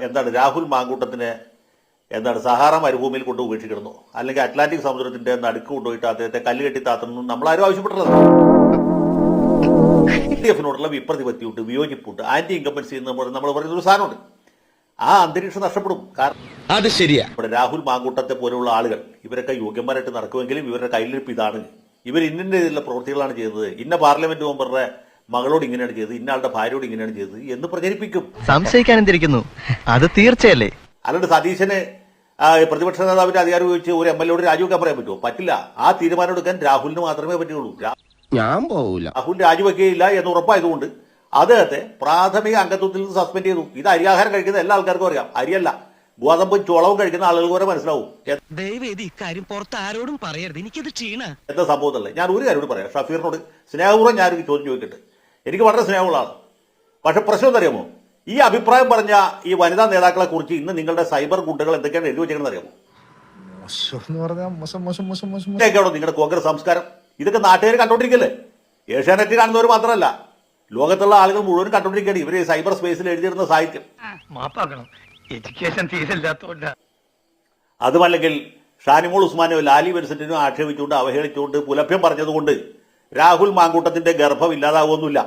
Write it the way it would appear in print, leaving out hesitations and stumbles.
എന്താണ് രാഹുൽ മാങ്കൂട്ടത്തിനെ എന്താണ് സഹാറ മരുഭൂമിയിൽ കൊണ്ട് ഉപേക്ഷിക്കണമെന്നോ അല്ലെങ്കിൽ അറ്റ്ലാന്റിക് സമുദ്രത്തിന്റെ നടുക്ക് കൊണ്ടുപോയിട്ട് അദ്ദേഹത്തെ കല്ല് കെട്ടി താത്തണമെന്നും നമ്മളാരും ആവശ്യപ്പെട്ടില്ല. എഫിനോടുള്ള വിപ്രതിപത്തിയുണ്ട്, വിയോജിപ്പുണ്ട്, ആന്റി ഇൻകംബൻസി എന്ന് നമ്മൾ പറയുന്ന ഒരു സാധനമുണ്ട്. ആ അന്തരീക്ഷം നഷ്ടപ്പെടും. കാരണം അത് ശരിയാ. ഇവിടെ രാഹുൽ മാങ്കൂട്ടത്തെ പോലെയുള്ള ആളുകൾ ഇവരൊക്കെ യോഗ്യന്മാരായിട്ട് നടക്കുമെങ്കിലും ഇവരുടെ കയ്യിലിരിപ്പ് ഇതാണ്. ഇവർ ഇന്ന രീതിയിലുള്ള പ്രവൃത്തികളാണ് ചെയ്തത്, ഇന്ന പാർലമെന്റ് മെമ്പറുടെ മകളോട് ഇങ്ങനെയാണ് ചെയ്തത്, ഇന്ന ആളുടെ ഭാര്യയോട് ഇങ്ങനെയാണ് ചെയ്തത് എന്ന് പ്രചരിപ്പിക്കും. സംശയിക്കാൻ എന്തിരിക്കുന്നു, അത് തീർച്ചയല്ലേ. അല്ലാണ്ട് സതീശന് പ്രതിപക്ഷ നേതാവിന്റെ അധികാരം ഉപയോഗിച്ച് ഒരു MLA യോട് രാജിവെക്കാൻ പറയാൻ പറ്റുമോ? പറ്റില്ല. ആ തീരുമാനം എടുക്കാൻ രാഹുലിന് മാത്രമേ പറ്റുള്ളൂ. ഞാൻ പോകൂല. രാഹുൽ രാജിവെക്കുകയില്ല എന്ന് ഉറപ്പായതുകൊണ്ട് അദ്ദേഹത്തെ പ്രാഥമിക അംഗത്വത്തിൽ നിന്ന് സസ്പെൻഡ് ചെയ്തു. ഇത് അരിയാഹാരം കഴിക്കുന്ന എല്ലാ ആൾക്കാർക്കും അറിയാം. അരിയല്ല, ഗോതമ്പും ചോളവും കഴിക്കുന്ന ആളുകൾക്ക് വരെ മനസ്സിലാവും ഇക്കാര്യം പുറത്ത് ആരോടും പറയരുത്, എനിക്കത് ക്ഷീണ എന്താ സംഭവത്തല്ലേ. ഞാൻ ഒരു കാര്യം പറയാം, ഷഫീറിനോട് സ്നേഹപൂർവ്വം ഞാനൊരു ചോദ്യം ചോദിക്കട്ടെ. എനിക്ക് വളരെ സ്നേഹമുള്ളതാണ്. പക്ഷെ പ്രശ്നം എന്തറിയാമോ? ഈ അഭിപ്രായം പറഞ്ഞ ഈ വനിതാ നേതാക്കളെ കുറിച്ച് ഇന്ന് നിങ്ങളുടെ സൈബർ ഗുണ്ടകൾ എന്തൊക്കെയാണ് എഴുതി വെച്ചേക്കണെന്ന് അറിയാമോ? ഇതൊക്കെയാണോ നിങ്ങളുടെ കോൺഗ്രസ് സംസ്കാരം? ഇതൊക്കെ നാട്ടുകാർ കണ്ടോണ്ടിരിക്കല്ലേ? ഏഷ്യാനെറ്റ് കാണുന്നവർ മാത്രമല്ല, ലോകത്തുള്ള ആളുകൾ മുഴുവൻ കണ്ടോണ്ടിരിക്കുകയാണ് ഇവര് സൈബർ സ്പേസിൽ എഴുതിയിരുന്ന സാഹിത്യം. അതുമല്ലെങ്കിൽ ഷാനിമോൾ ഉസ്മാനോ ലാലി വെൻസെന്റിനോ ആക്ഷേപിച്ചുകൊണ്ട് അവഹേളിച്ചുകൊണ്ട് പുലഭ്യം പറഞ്ഞതുകൊണ്ട് രാഹുൽ മാങ്കൂട്ടത്തിന്റെ ഗർഭം ഇല്ലാതാവുമൊന്നുമില്ല.